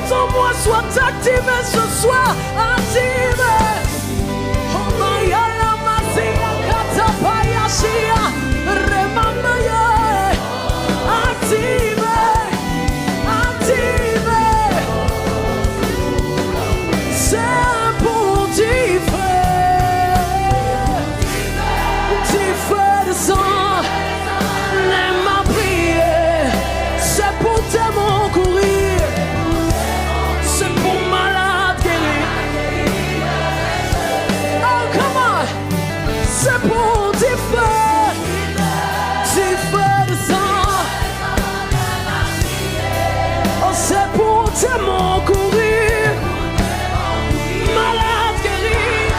ton moi soit activé ce soir. Activé. Oh Maya la Masia Katapaya Shia Remamaya. Activé. Activé. C'est pour t'y faire. T'y faire de sang. Les mains prier. C'est pour témoin courir. C'est pour malade guérir. Oh, come on. C'est pour t'y faire. T'y faire de sang. Oh, c'est pour témoin courir. Malade guérir.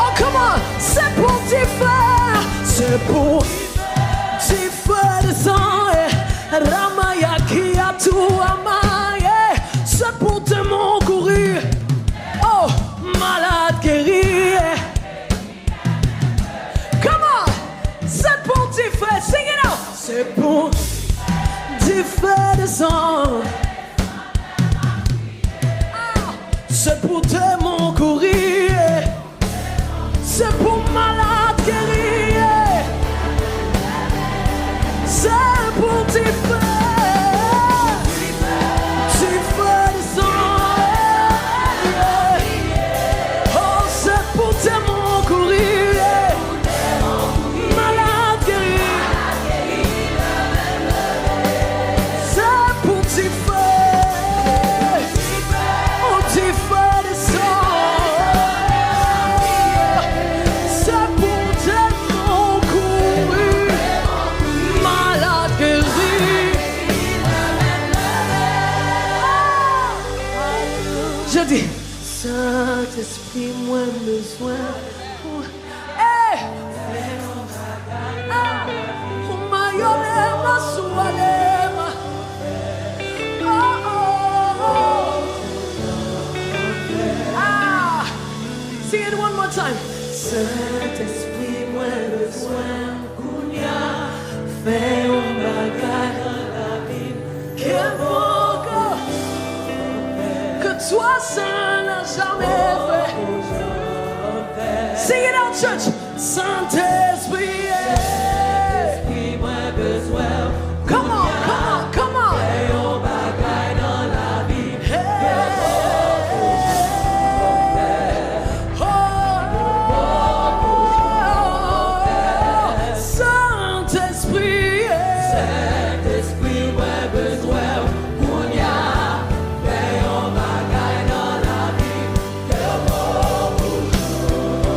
Oh, come on. C'est pour t'y faire. C'est pour t'y faire de sang. Ramaya qui a tout amaye. C'est pour témoin courir. Oh, malade guéri. Comment? C'est pour t'y faire. Sing it out. C'est pour t'y faire de sang. Ah, c'est pour témoin courir. C'est pour malade guéri. C'est pour t'y faire. T'y faire de sang. Oh, c'est pour témoin courir. Malade guéri. C'est pour t'y faire. Oh, t'y faire de sang. C'est pour témoin courir. Malade guéri. Je dis, Saint-Esprit, moi besoin. Hey! Ah! Mayolema, sualema. Oh, oh, oh. Ah! Sing it one more time. Saint-Esprit, moi besoin. Kounia, fais un bagage dans la vie. Que bon que toi seul n'a jamais fait. Sing it out, church. Saint-Esprit, come on, come on, come on. Saint-Esprit, Saint-Esprit, ouais, besoin.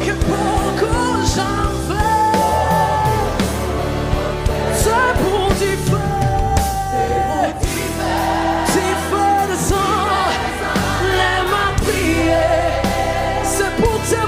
Que beaucoup j'en fais. C'est pour t'y faire. T'y faire de sang. Les mains prier. C'est pour te